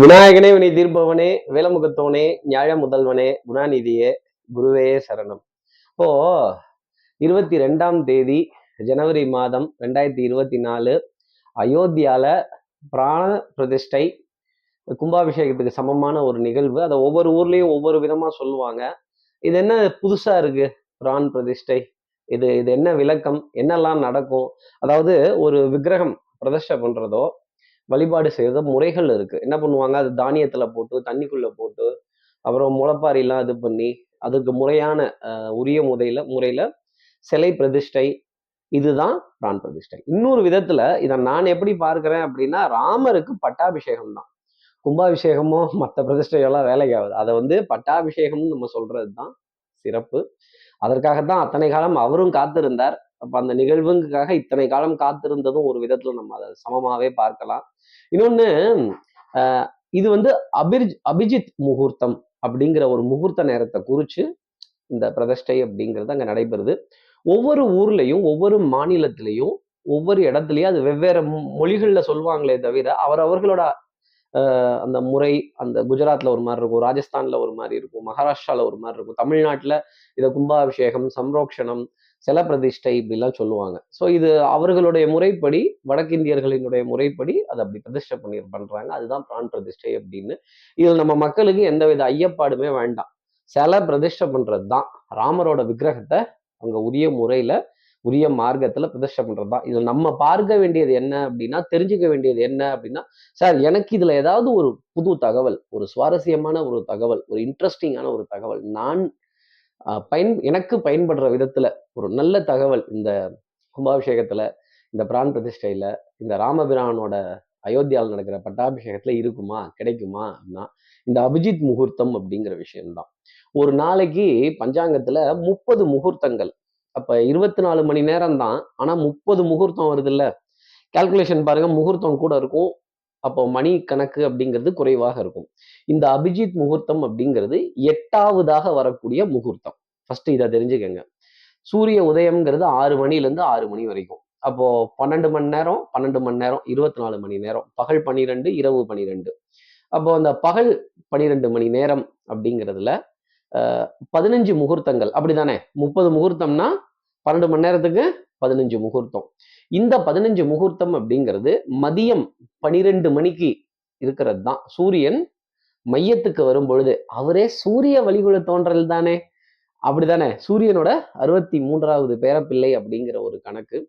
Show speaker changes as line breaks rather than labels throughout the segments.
விநாயகனே வினை தீர்ப்பவனே வேலமுகத்தோனே ஞாழ முதல்வனே குணாநிதியே குருவே சரணம். இப்போ 22 ஜனவரி மாதம் 2024 அயோத்தியால பிராண பிரதிஷ்டை கும்பாபிஷேகத்துக்கு சமமான ஒரு நிகழ்வு. அதை ஒவ்வொரு ஊர்லயும் ஒவ்வொரு விதமா சொல்லுவாங்க. இது என்ன புதுசா இருக்கு? பிரான் பிரதிஷ்டை இது இது என்ன விளக்கம்? என்னெல்லாம் நடக்கும்? அதாவது ஒரு விக்கிரகம் பிரதிஷ்டை பண்றதோ வழிபாடு செய்யறதோ முறைகள் இருக்கு. என்ன பண்ணுவாங்க, அது தானியத்துல போட்டு தண்ணிக்குள்ள போட்டு அப்புறம் முளைப்பாரிலாம் இது பண்ணி அதுக்கு முறையான உரிய முறையில சிலை பிரதிஷ்டை. இதுதான் பிரான் பிரதிஷ்டை. இன்னொரு விதத்துல இதை நான் எப்படி பார்க்கிறேன் அப்படின்னா, ராமருக்கு பட்டாபிஷேகம் தான். கும்பாபிஷேகமோ மற்ற பிரதிஷ்டையெல்லாம் வேலைக்கு ஆகுது. அதை பட்டாபிஷேகம்னு நம்ம சொல்றதுதான் சிறப்பு. அதற்காகத்தான் அத்தனை காலம் அவரும் காத்திருந்தார். அப்ப அந்த நிகழ்வுக்காக இத்தனை காலம் காத்திருந்ததும் ஒரு விதத்துல நம்ம அதை சமமாவே பார்க்கலாம். இன்னொன்னு, அஹ் இது அபிஜித் முகூர்த்தம் அப்படிங்கிற ஒரு முகூர்த்த நேரத்தை குறிச்சு இந்த பிரதிஷ்டை அப்படிங்கிறது அங்க நடைபெறுது. ஒவ்வொரு ஊர்லயும் ஒவ்வொரு மாநிலத்திலையும் ஒவ்வொரு இடத்துலயும் அது வெவ்வேறு மொழிகள்ல சொல்லுவாங்களே தவிர அவர்களோட அந்த முறை, அந்த குஜராத்ல ஒரு மாதிரி இருக்கும், ராஜஸ்தான்ல ஒரு மாதிரி இருக்கும், மகாராஷ்டிரால ஒரு மாதிரி இருக்கும், தமிழ்நாட்டுல இதை கும்பாபிஷேகம், சம்ரோக்ஷணம், செல பிரதிஷ்டை இப்படிலாம் சொல்லுவாங்க. ஸோ இது அவர்களுடைய முறைப்படி, வடக்கிந்தியர்களினுடைய முறைப்படி அதை அப்படி பிரதிஷ்டை பண்றாங்க. அதுதான் பிரான் பிரதிஷ்டை அப்படின்னு. இதில் நம்ம மக்களுக்கு எந்தவித ஐயப்பாடுமே வேண்டாம். சில பிரதிஷ்டை பண்றது தான் ராமரோட விக்கிரகத்தை அவங்க உரிய முறையில உரிய மார்க்கத்துல பிரதிஷ்டை பண்றதுதான். இதுல நம்ம பார்க்க வேண்டியது என்ன அப்படின்னா, தெரிஞ்சுக்க வேண்டியது என்ன அப்படின்னா, சார் எனக்கு இதுல ஏதாவது ஒரு புது தகவல், ஒரு சுவாரஸ்யமான ஒரு தகவல், ஒரு இன்ட்ரெஸ்டிங்கான ஒரு தகவல், நான் எனக்கு பயன்படுற விதத்துல ஒரு நல்ல தகவல் இந்த கும்பாபிஷேகத்துல, இந்த பிரான் பிரதிஷ்டையில, இந்த ராமபிரானோட அயோத்தியாவில் நடக்கிற பட்டாபிஷேகத்துல இருக்குமா, கிடைக்குமா அப்படின்னா, இந்த அபிஜித் முகூர்த்தம் அப்படிங்கிற விஷயம்தான். ஒரு நாளைக்கு பஞ்சாங்கத்துல 30 முகூர்த்தங்கள். அப்ப 24 மணி நேரம் தான். ஆனா 30 முகூர்த்தம் வருது இல்ல. கால்குலேஷன் பாருங்க, முகூர்த்தம் கூட இருக்கும். அப்போ மணி கணக்கு அப்படிங்கிறது குறைவாக இருக்கும். இந்த அபிஜித் முகூர்த்தம் அப்படிங்கிறது 8வதாக வரக்கூடிய முகூர்த்தம். ஃபர்ஸ்ட் இதை தெரிஞ்சுக்கங்க. சூரிய உதயம்ங்கிறது 6 மணிலேருந்து 6 மணி வரைக்கும். அப்போ 12 மணி நேரம் 12 மணி நேரம் 24 மணி நேரம். பகல் 12, இரவு 12. அப்போ அந்த பகல் 12 மணி நேரம் அப்படிங்கிறதுல 15 முகூர்த்தங்கள் அப்படிதானே. 30 முகூர்த்தம்னா 12 மணி நேரத்துக்கு 15 முகூர்த்தம். இந்த 15 முகூர்த்தம் அப்படிங்கிறது மதியம் 12 மணிக்கு இருக்கிறது தான். சூரியன் மையத்துக்கு வரும் பொழுது அவரே சூரிய வழிகுல தோன்றல் தானே, அப்படிதானே. சூரியனோட 63வது பேரப்பிள்ளை அப்படிங்கிற ஒரு கணக்கு.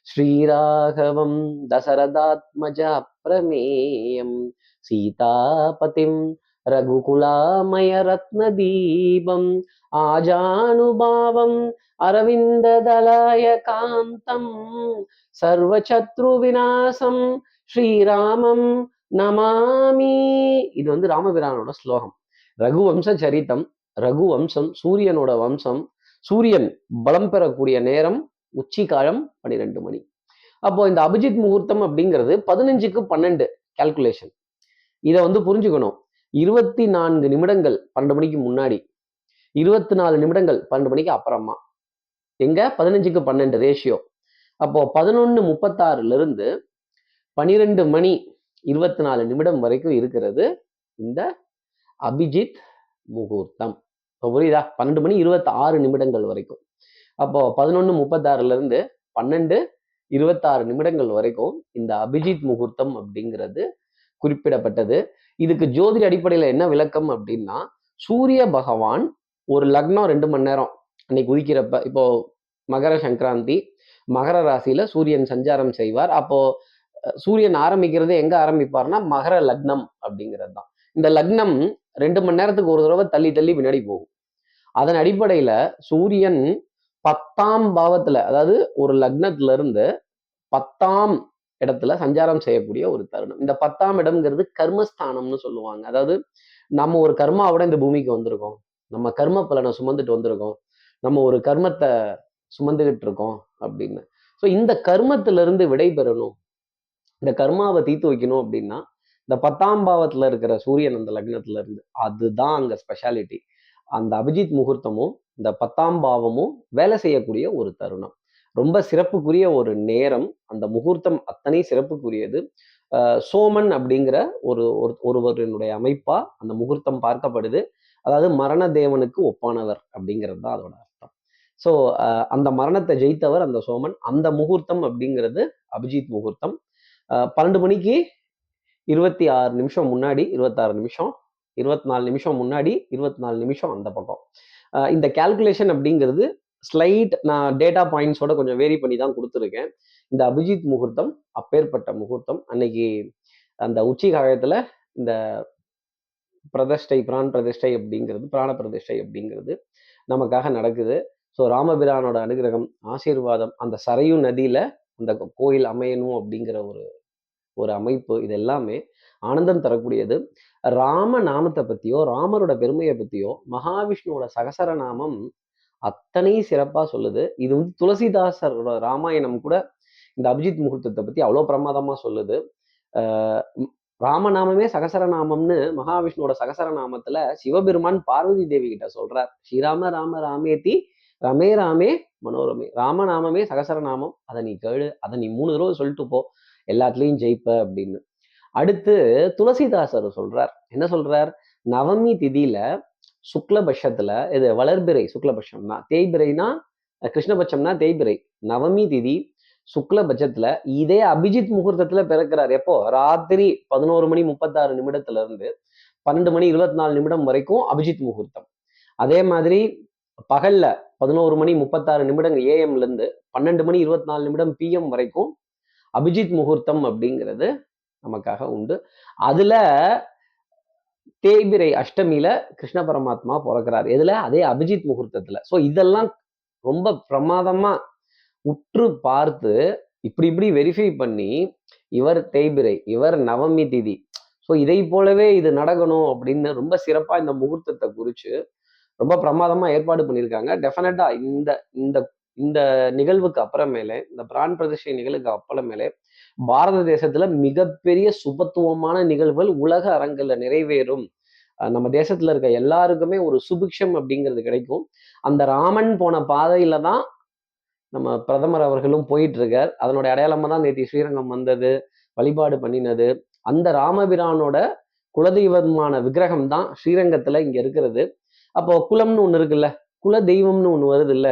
ஸ்ரீராகவம் தசரதாத்மஜா பிரமேயம் சீதாபதிம் ரகுகுலாமய ரத்னதீபம் ஆஜானுபாவம் அரவிந்ததலாய காந்தம் சர்வசத்ரு விநாசம் ஸ்ரீராமம் நமாமி. இது ராமபிரானோட ஸ்லோகம். ரகுவம்ச சரித்தம். ரகுவம்சம் சூரியனோட வம்சம். சூரியன் பலம் பெறக்கூடிய நேரம் உச்சிகாலம் 12 மணி. அப்போ இந்த அபிஜித் முகூர்த்தம் அப்படிங்கிறது 15க்கு 12 கால்குலேஷன். இதை புரிஞ்சுக்கணும். 24 நிமிடங்கள் 12 மணிக்கு முன்னாடி, 24 நிமிடங்கள் 12 மணிக்கு அப்புறமா. எங்க 15க்கு 12 ரேஷியோ. அப்போ 11:36 இருந்து 12 மணி 24 நிமிடம் வரைக்கும் இருக்கிறது இந்த அபிஜித் முகூர்த்தம். இப்போ புரியுதா? 12 மணி 26 நிமிடங்கள் வரைக்கும். அப்போ 11:36 இருந்து 12:26 நிமிடங்கள் வரைக்கும் இந்த அபிஜித் முகூர்த்தம் அப்படிங்கிறது குறிப்பிடப்பட்டது. இதுக்கு ஜோதிட அடிப்படையில என்ன விளக்கம் அப்படின்னா, சூரிய பகவான் ஒரு லக்னம் 2 மணி நேரம் அன்னைக்கு உதிக்கிறப்ப, இப்போ மகர சங்கராந்தி, மகர ராசியில சூரியன் சஞ்சாரம் செய்வார். அப்போ சூரியன் ஆரம்பிக்கிறது எங்க ஆரம்பிப்பார்னா மகர லக்னம் அப்படிங்கிறது தான். இந்த லக்னம் 2 மணி நேரத்துக்கு ஒரு தடவை தள்ளி தள்ளி பின்னாடி போகும். அதன் அடிப்படையில சூரியன் 10ஆம் பாவத்துல, அதாவது ஒரு லக்னத்துல இருந்து 10ஆம் இடத்துல சஞ்சாரம் செய்யக்கூடிய ஒரு தருணம். இந்த 10ஆம் இடம்ங்கிறது கர்மஸ்தானம்னு சொல்லுவாங்க. அதாவது நம்ம ஒரு கர்மாவோட இந்த பூமிக்கு வந்திருக்கோம். நம்ம கர்ம பலனை சுமந்துட்டு வந்திருக்கோம். நம்ம ஒரு கர்மத்தை சுமந்துகிட்டு இருக்கோம் அப்படின்னு. ஸோ இந்த கர்மத்திலிருந்து இருந்து விடை பெறணும், இந்த கர்மாவை தீர்த்து வைக்கணும் அப்படின்னா, இந்த 10ஆம் பாவத்துல இருக்கிற சூரியன் அந்த லக்னத்துல இருந்து, அதுதான் அங்க ஸ்பெஷாலிட்டி. அந்த அபிஜித் முகூர்த்தமும் இந்த 10ஆம் பாவமும் வேலை செய்யக்கூடிய ஒரு தருணம். ரொம்ப சிறப்புக்குரிய ஒரு நேரம். அந்த முகூர்த்தம் அத்தனை சிறப்புக்குரியது. சோமன் அப்படிங்கிற ஒருவரினுடைய அமைப்பா அந்த முகூர்த்தம் பார்க்கப்படுது. அதாவது மரண தேவனுக்கு ஒப்பானவர் அப்படிங்கிறது தான் அதோட அர்த்தம். ஸோ அந்த மரணத்தை ஜெயித்தவர் அந்த சோமன். அந்த முகூர்த்தம் அப்படிங்கிறது அபிஜித் முகூர்த்தம். 12 மணிக்கு 26 நிமிஷம் முன்னாடி, 26 நிமிஷம், 24 நிமிஷம் முன்னாடி, 24 நிமிஷம் அந்த பக்கம். இந்த கால்குலேஷன் அப்படிங்கிறது நான் டேட்டா பாயிண்ட்ஸோட கொஞ்சம் வேரி பண்ணி தான் கொடுத்துருக்கேன். இந்த அபிஜித் முகூர்த்தம் அப்பேற்பட்ட முகூர்த்தம். அன்னைக்கு அந்த உச்சி காலத்துல இந்த பிராண பிரதிஷ்டை அப்படிங்கிறது நமக்காக நடக்குது. ஸோ ராமபிரானோட அனுகிரகம், ஆசீர்வாதம், அந்த சரையு நதியில அந்த கோயில் அமையணும் அப்படிங்கிற ஒரு அமைப்பு, இது எல்லாமே ஆனந்தம் தரக்கூடியது. ராம நாமத்தை பத்தியோ ராமரோட பெருமையை பத்தியோ மகாவிஷ்ணுவோட சகசர நாமம் அத்தனை சிறப்பா சொல்லுது. இது வந்து துளசிதாசரோட ராமாயணம் கூட இந்த அபிஜித் முகூர்த்தத்தை பத்தி அவ்வளோ பிரமாதமா சொல்லுது. ராமநாமமே சகசரநாமம்னு மகாவிஷ்ணுவோட சகசரநாமத்துல சிவபெருமான் பார்வதி தேவி கிட்ட சொல்றார். ஸ்ரீராம ராம ராமேதி ரமே ராமே மனோரமே. ராமநாமமே சகசரநாமம், அதை நீ கேளு, அதை நீ 3 தடவை சொல்லிட்டு போ, எல்லாத்துலயும் ஜெயிப்ப அப்படின்னு. அடுத்து துளசிதாசர் சொல்றார். என்ன சொல்றார்? நவமி திதியில சுக்லபட்சத்துல, இது வளர்பிறை சுக்லபட்சம்னா, தேய்பிரைனா கிருஷ்ணபட்சம்னா தேய்பிறை, நவமி திதி சுக்லபட்சத்துல இதே அபிஜித் முகூர்த்தத்துல பிறக்கிறார். எப்போ? ராத்திரி 11:36 இருந்து 12:24 வரைக்கும் அபிஜித் முகூர்த்தம். அதே மாதிரி பகல்ல 11:36 ஏஎம்ல இருந்து 12:24 பிஎம் வரைக்கும் அபிஜித் முகூர்த்தம் அப்படிங்கிறது நமக்காக உண்டு. அதுல தேய்பிரை அஷ்டமியில கிருஷ்ண பரமாத்மா பிறக்கிறார். எதுல? அதே அபிஜித் முகூர்த்தத்துல. ஸோ இதெல்லாம் ரொம்ப பிரமாதமா உற்று பார்த்து இப்படி வெரிஃபை பண்ணி, இவர் தேய்பிரை, இவர் நவமி திதி, ஸோ இதை போலவே இது நடக்கணும் அப்படின்னு ரொம்ப சிறப்பா இந்த முகூர்த்தத்தை குறிச்சு ரொம்ப பிரமாதமா ஏற்பாடு பண்ணியிருக்காங்க. டெஃபினட்டா இந்த இந்த இந்த நிகழ்வுக்கு அப்புறமேலே, இந்த பிரான் பிரதிஷ்டை நிகழ்வுக்கு அப்புறமேலே பாரத தேசத்துல மிகப்பெரிய சுபத்துவமான நிகழ்வுகள் உலக அரங்கில் நிறைவேறும். நம்ம தேசத்துல இருக்க எல்லாருக்குமே ஒரு சுபிக்ஷம் அப்படிங்கிறது கிடைக்கும். அந்த ராமன் போன பாதையில தான் நம்ம பிரதமர் அவர்களும் போயிட்டு இருக்கார். அதனுடைய அடையாளமா தான் நேற்று ஸ்ரீரங்கம் வந்தது, வழிபாடு பண்ணினது. அந்த ராமபிரானோட குலதெய்வமான விக்கிரகம் தான் ஸ்ரீரங்கத்துல இங்க இருக்கிறது. அப்போ குலம்னு ஒண்ணு இருக்குல்ல, குல தெய்வம்னு ஒண்ணு வருது இல்ல.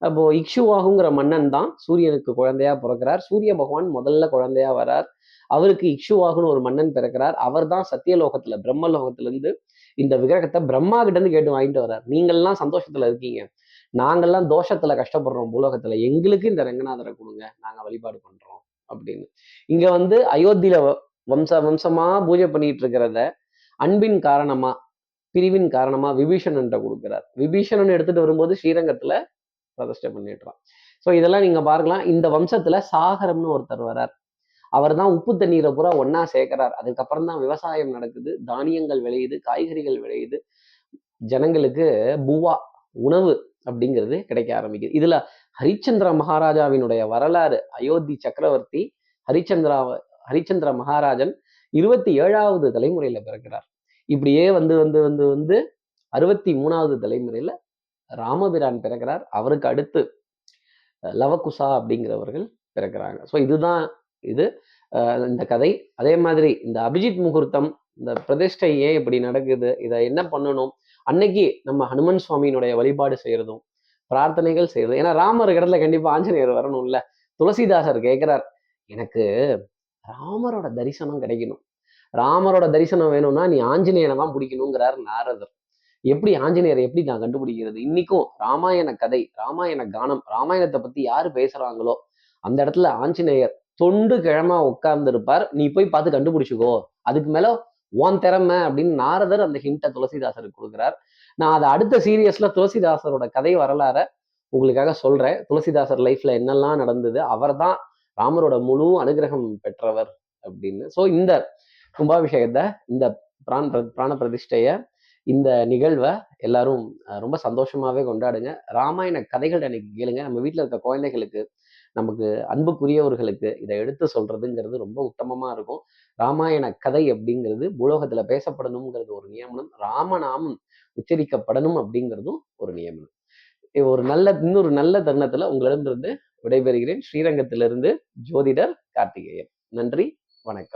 அப்போ இக்ஷுவாகுங்கிற மன்னன் தான் சூரியனுக்கு குழந்தையா பிறக்கிறார். சூரிய பகவான் முதல்ல குழந்தையா வரார். அவருக்கு இக்ஷுவாகுன்னு ஒரு மன்னன் பிறக்கிறார். அவர் தான் சத்தியலோகத்துல பிரம்மலோகத்துல இருந்து இந்த விக்கிரகத்தை பிரம்மா கிட்ட இருந்து கேட்டு வாங்கிட்டு வர்றார். நீங்கள்லாம் சந்தோஷத்துல இருக்கீங்க, நாங்கள்லாம் தோஷத்துல கஷ்டப்படுறோம் பூலோகத்துல, எங்களுக்கு இந்த ரங்கநாதரை கொடுங்க, நாங்க வழிபாடு பண்றோம் அப்படின்னு. இங்க வந்து அயோத்தியில வம்சமா பூஜை பண்ணிட்டு இருக்கிறத அன்பின் காரணமா, பிரிவின் காரணமா விபீஷணன்ட்ட கொடுக்கிறார். விபீஷணன் எடுத்துட்டு வரும்போது ஸ்ரீரங்கத்துல பிரதிஷ்டை பண்ணிடுறான். ஸோ இதெல்லாம் நீங்க பார்க்கலாம். இந்த வம்சத்துல சாகரம்னு ஒருத்தர் வரார். அவர் தான் உப்பு தண்ணீரை பூரா ஒன்னா சேர்க்கிறார். அதுக்கப்புறம் தான் விவசாயம் நடக்குது, தானியங்கள் விளையுது, காய்கறிகள் விளையுது, ஜனங்களுக்கு புவா உணவு அப்படிங்கிறது கிடைக்க ஆரம்பிக்குது. இதுல ஹரிச்சந்திர மகாராஜாவினுடைய வரலாறு, அயோத்தி சக்கரவர்த்தி ஹரிச்சந்திர மகாராஜன் 27வது தலைமுறையில பிறக்கிறார். இப்படியே வந்து வந்து வந்து வந்து 63வது தலைமுறையில ராமபிரான் பிறக்கிறார். அவருக்கு அடுத்து லவகுசா அப்படிங்கிறவர்கள் பிறக்கிறாங்க. ஸோ இதுதான் இது இந்த கதை. அதே மாதிரி இந்த அபிஜித் முகூர்த்தம், இந்த பிரதிஷ்டை ஏன் இப்படி நடக்குது, இதை என்ன பண்ணணும், அன்னைக்கு நம்ம ஹனுமன் சுவாமியினுடைய வழிபாடு செய்யறதும் பிரார்த்தனைகள் செய்யறதும். ஏன்னா ராமர் இடத்துல கண்டிப்பா ஆஞ்சநேயர் வரணும்ல. துளசிதாசர் கேட்கிறார், எனக்கு ராமரோட தரிசனம் கிடைக்கணும், ராமரோட தரிசனம் வேணும்னா நீ ஆஞ்சநேயனை தான் பிடிக்கணுங்கிறார் நாரதர். எப்படி ஆஞ்சநேயரை எப்படி நான் கண்டுபிடிக்கிறது? இன்னைக்கும் ராமாயண கதை, ராமாயண கானம், ராமாயணத்தை பத்தி யாரு பேசுறாங்களோ அந்த இடத்துல ஆஞ்சநேயர் தொண்டு கிழமா உட்கார்ந்து இருப்பார். நீ போய் பார்த்து கண்டுபிடிச்சுக்கோ, அதுக்கு மேல ஓன் திறமை அப்படின்னு நாரதர் அந்த ஹிண்ட துளசிதாசருக்கு கொடுக்குறார். நான் அதை அடுத்த சீரியஸ்ல துளசிதாசரோட கதை வரலாற உங்களுக்காக சொல்றேன். துளசிதாசர் லைஃப்ல என்னெல்லாம் நடந்தது, அவர் தான் ராமரோட முழு அனுகிரகம் பெற்றவர் அப்படின்னு. ஸோ இந்த கும்பாபிஷேகத்தை, இந்த பிராண பிரதிஷ்டைய, இந்த நிகழ்வை எல்லாரும் ரொம்ப சந்தோஷமாவே கொண்டாடுங்க. ராமாயண கதைகள் அன்னைக்கு கேளுங்க. நம்ம வீட்டில் இருக்க குழந்தைகளுக்கு, நமக்கு அன்புக்குரியவர்களுக்கு இதை எடுத்து சொல்றதுங்கிறது ரொம்ப உத்தமமா இருக்கும். ராமாயண கதை அப்படிங்கிறது பூலோகத்துல பேசப்படணுங்கிறது ஒரு நியமனம், ராமநாமம் உச்சரிக்கப்படணும் அப்படிங்கிறதும் ஒரு நியமனம். இன்னொரு நல்ல தருணத்துல உங்களிடமிருந்து விடைபெறுகிறேன். ஸ்ரீரங்கத்திலிருந்து ஜோதிடர் கார்த்திகேயன். நன்றி, வணக்கம்.